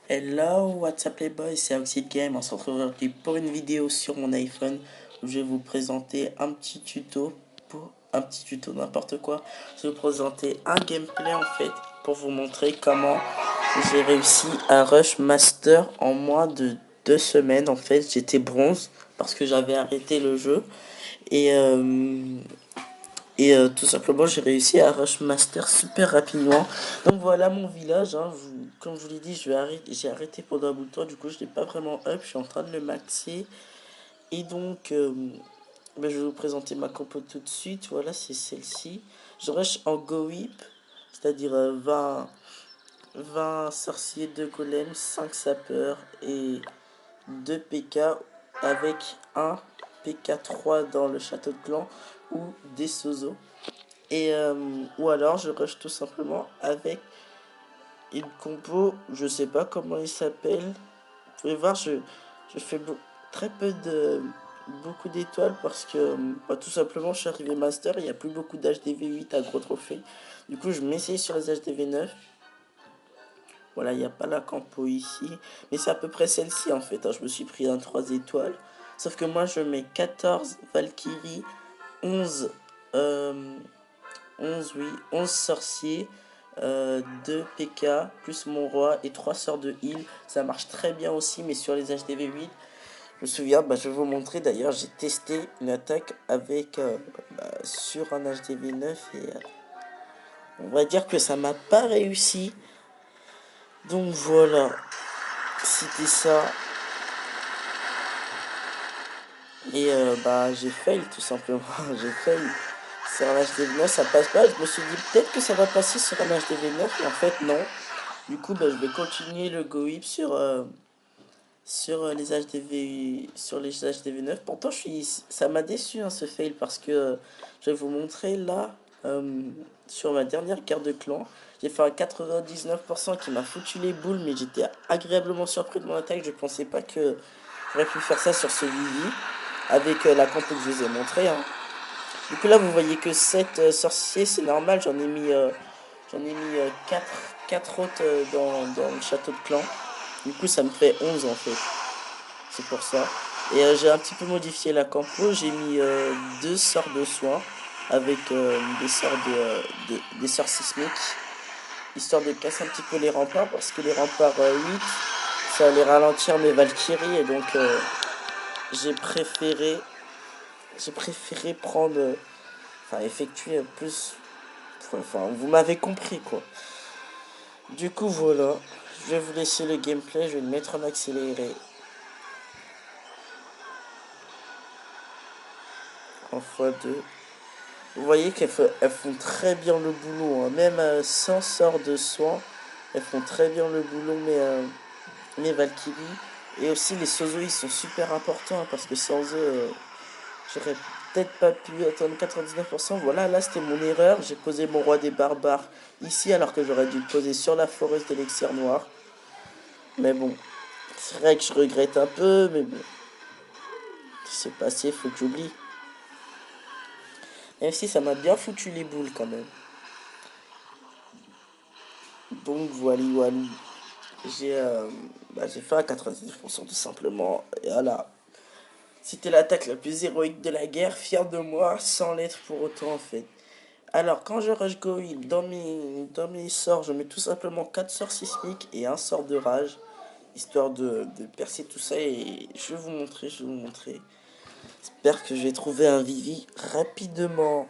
Hello, what's up les boys, c'est Oxyd Game. On se retrouve aujourd'hui pour une vidéo sur mon iPhone où je vais vous présenter un petit tuto pour un petit tuto n'importe quoi. Je vais vous présenter un gameplay en fait pour vous montrer comment j'ai réussi à rush master en moins de 2 semaines. En fait, j'étais bronze parce que j'avais arrêté le jeu et tout simplement, j'ai réussi à rush master super rapidement. Donc voilà mon village. Hein. Comme je vous l'ai dit, j'ai arrêté pendant un bout de temps. Du coup, je n'ai pas vraiment up. Je suis en train de le maxer. Et donc, ben, je vais vous présenter ma compo tout de suite. Voilà, c'est celle-ci. Je rush en go whip, c'est-à-dire 20 sorciers, 2 golems, 5 sapeurs et 2 PK avec un PK3 dans le château de clan ou des Sozo. Ou alors je rush tout simplement avec une compo, je sais pas comment il s'appelle. Vous pouvez voir, je fais très peu de beaucoup d'étoiles parce que bah, tout simplement je suis arrivé master, il n'y a plus beaucoup d'HDV8 à gros trophée. Du coup je m'essaye sur les HDV9. Voilà, il n'y a pas la campo ici, mais c'est à peu près celle-ci en fait. Hein. Je me suis pris un 3 étoiles. Sauf que moi je mets 14 Valkyrie, 11 euh, 11, oui, 11 sorciers, 2 PK, plus mon roi et 3 sorts de heal. Ça marche très bien aussi, mais sur les HDV8, je me souviens, bah, je vais vous montrer d'ailleurs, j'ai testé une attaque avec sur un HDV9 et on va dire que ça m'a pas réussi. Donc voilà, c'était ça. Et bah j'ai fail tout simplement, j'ai fail. Sur un HDV9 ça passe pas, je me suis dit peut-être que ça va passer sur un HDV9 et en fait non. Du coup, bah, je vais continuer le go whip sur les HDV9. Pourtant, ça m'a déçu hein, ce fail parce que je vais vous montrer là euh, sur ma dernière carte de clan. J'ai fait un 99% qui m'a foutu les boules, mais j'étais agréablement surpris de mon attaque. Je pensais pas que j'aurais pu faire ça sur ce Vivi avec la compo que je vous ai montré. Hein. Du coup, là, vous voyez que 7 sorciers, c'est normal. J'en ai mis 4 autres dans le château de clan. Du coup, ça me fait 11 en fait. C'est pour ça. Et j'ai un petit peu modifié la campo. J'ai mis 2 sorts de soins avec des sorts sismiques. Histoire de casser un petit peu les remparts. Parce que les remparts 8, ça allait ralentir mes Valkyries. Et donc, j'ai préféré, j'ai préféré prendre. Enfin, effectuer plus. Enfin, vous m'avez compris quoi. Du coup, voilà. Je vais vous laisser le gameplay. Je vais le mettre en accéléré. En x2. Vous voyez elles font très bien le boulot. Hein. Même sans sort de soin, elles font très bien le boulot, mes Valkyries. Et aussi, les Sozo, ils sont super importants. Hein, parce que sans eux, j'aurais peut-être pas pu attendre 99%. Voilà, là, c'était mon erreur. J'ai posé mon roi des barbares ici, alors que j'aurais dû le poser sur la forêt de l'élixir noir. Mais bon, c'est vrai que je regrette un peu, mais bon, c'est passé, faut que j'oublie. Même si ça m'a bien foutu les boules quand même. Donc voilà, voilà. J'ai j'ai fait un 99% tout simplement. Et voilà. C'était l'attaque la plus héroïque de la guerre. Fier de moi, sans l'être pour autant en fait. Alors, quand je rush go heal, dans mes sorts, je mets tout simplement 4 sorts sismiques et un sort de rage. Histoire de percer tout ça et je vais vous montrer. J'espère que je vais trouver un Vivi rapidement.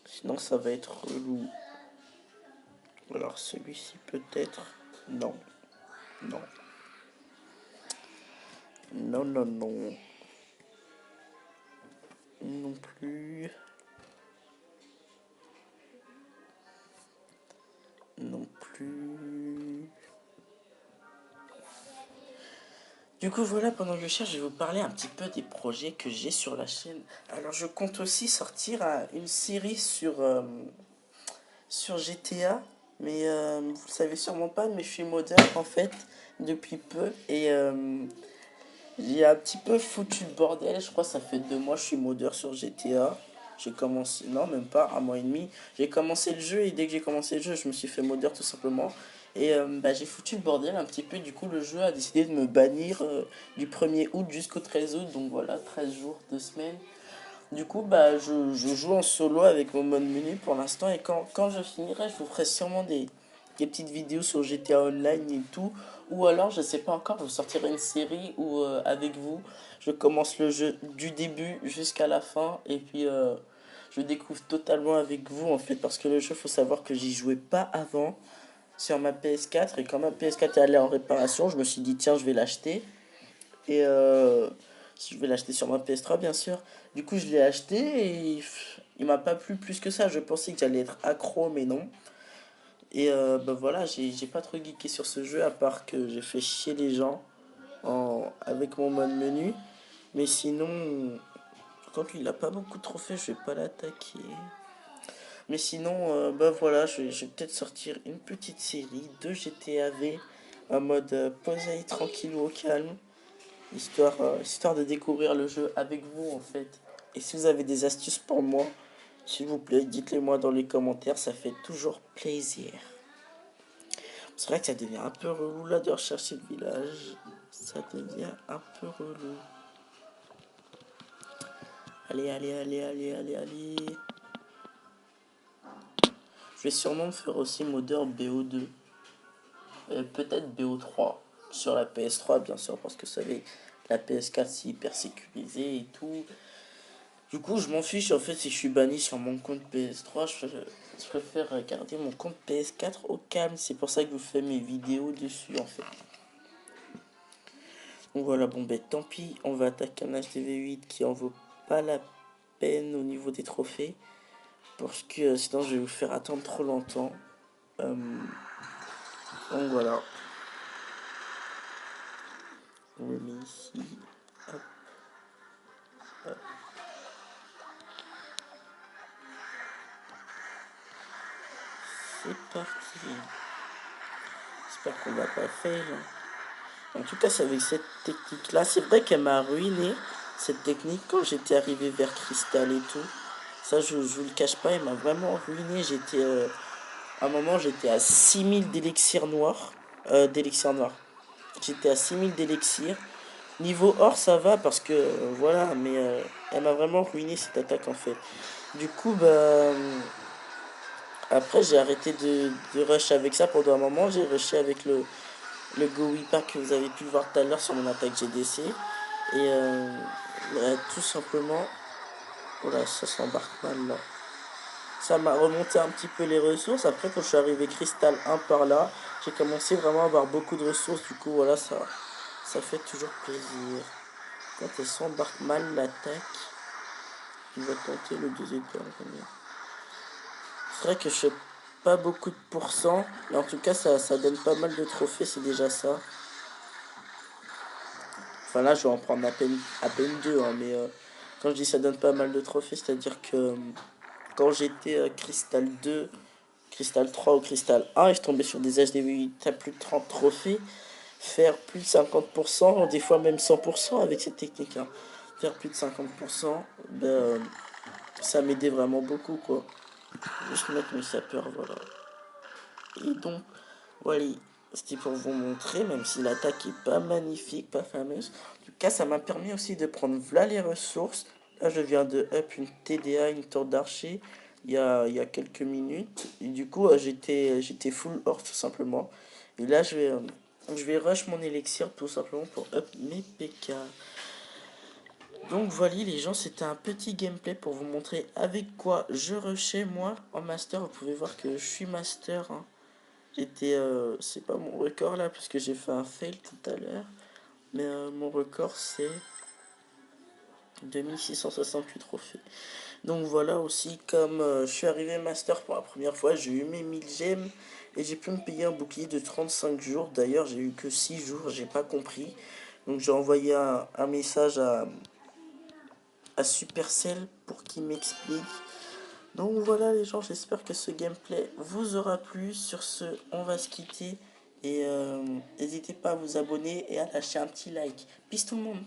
Sinon, ça va être relou. Alors, celui-ci peut-être. Non, non, non, non, non. Non plus. Non plus. Du coup, voilà, pendant que je cherche, je vais vous parler un petit peu des projets que j'ai sur la chaîne. Alors, je compte aussi sortir une série sur GTA. Mais vous le savez sûrement pas, mais je suis modeur en fait depuis peu. Et j'ai un petit peu foutu le bordel. Je crois que ça fait 2 mois que je suis modeur sur GTA. J'ai commencé, non, même pas un mois et demi. J'ai commencé le jeu et dès que j'ai commencé le jeu, je me suis fait modeur tout simplement. Et bah, j'ai foutu le bordel un petit peu. Du coup, le jeu a décidé de me bannir du 1er août jusqu'au 13 août. Donc voilà, 13 jours, 2 semaines. Du coup, bah, je joue en solo avec mon mode menu pour l'instant. Et quand je finirai, je vous ferai sûrement des petites vidéos sur GTA Online et tout. Ou alors, je sais pas encore, je sortirai une série où, avec vous, je commence le jeu du début jusqu'à la fin. Et puis, je découvre totalement avec vous, en fait. Parce que le jeu, faut savoir que j'y jouais pas avant sur ma PS4. Et quand ma PS4 est allée en réparation, je me suis dit, tiens, je vais l'acheter. Et si je vais l'acheter sur ma PS3, bien sûr. Du coup, je l'ai acheté et il m'a pas plu plus que ça. Je pensais que j'allais être accro, mais non. Et bah voilà, j'ai pas trop geeké sur ce jeu, à part que j'ai fait chier les gens avec mon mode menu. Mais sinon, quand il a pas beaucoup de trophées, je vais pas l'attaquer. Mais sinon, bah voilà, je vais peut-être sortir une petite série de GTA V en mode posé tranquille au calme. Histoire de découvrir le jeu avec vous en fait. Et si vous avez des astuces pour moi, s'il vous plaît, dites-les moi dans les commentaires, ça fait toujours plaisir. C'est vrai que ça devient un peu relou là de rechercher le village. Ça devient un peu relou. Allez, allez, allez, allez, allez, allez. Je vais sûrement me faire aussi modeur BO2. Peut-être BO3 sur la PS3 bien sûr, parce que vous savez, la PS4 c'est hyper sécurisé et tout. Du coup, je m'en fiche en fait si je suis banni sur mon compte PS3. Je préfère garder mon compte PS4 au calme. C'est pour ça que je vous fais mes vidéos dessus en fait. Donc voilà, bon ben tant pis. On va attaquer un HDV8 qui en vaut pas la peine au niveau des trophées. Parce que sinon je vais vous faire attendre trop longtemps. Donc voilà. On le met ici. Hop, hop. C'est parti. J'espère qu'on va pas fail. En tout cas, c'est avec cette technique-là. C'est vrai qu'elle m'a ruiné, cette technique, quand j'étais arrivé vers Crystal et tout. Ça, je vous le cache pas, elle m'a vraiment ruiné. À un moment, j'étais à 6000 d'élixir noir. D'élixir noir. J'étais à 6000 d'élixir. Niveau or, ça va parce que, voilà, mais elle m'a vraiment ruiné cette attaque en fait. Du coup, bah. Après, j'ai arrêté de rush avec ça pendant un moment. J'ai rushé avec le Go Whip que vous avez pu voir tout à l'heure sur mon attaque GDC. Et tout simplement, voilà, ça s'embarque mal là. Ça m'a remonté un petit peu les ressources. Après, quand je suis arrivé cristal 1 par là, j'ai commencé vraiment à avoir beaucoup de ressources. Du coup, voilà, ça fait toujours plaisir. Quand elle s'embarque mal l'attaque, il va tenter le 2 étoiles. C'est vrai que je fais pas beaucoup de pourcents, mais en tout cas, ça donne pas mal de trophées, c'est déjà ça. Enfin là, je vais en prendre à peine deux, hein, mais quand je dis ça donne pas mal de trophées, c'est-à-dire que quand j'étais Cristal 2, Cristal 3 ou Cristal 1, et je tombais sur des HDV8 à plus de 30 trophées, faire plus de 50%, des fois même 100% avec cette technique, hein. Faire plus de 50%, ben, ça m'aidait vraiment beaucoup, quoi. Juste mettre mes sapeurs, voilà. Et donc, voilà, c'était pour vous montrer, même si l'attaque est pas magnifique, pas fameuse. En tout cas, ça m'a permis aussi de prendre voilà les ressources. Là, je viens de up une TDA, une tour d'archer, il y a quelques minutes. Et du coup, j'étais full or tout simplement. Et là, je vais rush mon élixir tout simplement pour up mes PK. Donc voilà les gens, c'était un petit gameplay pour vous montrer avec quoi je rushais moi en master. Vous pouvez voir que je suis master, hein. C'est pas mon record là, parce que j'ai fait un fail tout à l'heure. Mais mon record c'est 2668 trophées. Donc voilà aussi, comme je suis arrivé master pour la première fois, j'ai eu mes 1000 gemmes. Et j'ai pu me payer un bouclier de 35 jours. D'ailleurs, j'ai eu que 6 jours, j'ai pas compris. Donc j'ai envoyé un message à Supercell pour qu'il m'explique. Donc voilà les gens, j'espère que ce gameplay vous aura plu. Sur ce, on va se quitter. Et n'hésitez pas à vous abonner et à lâcher un petit like. Peace tout le monde.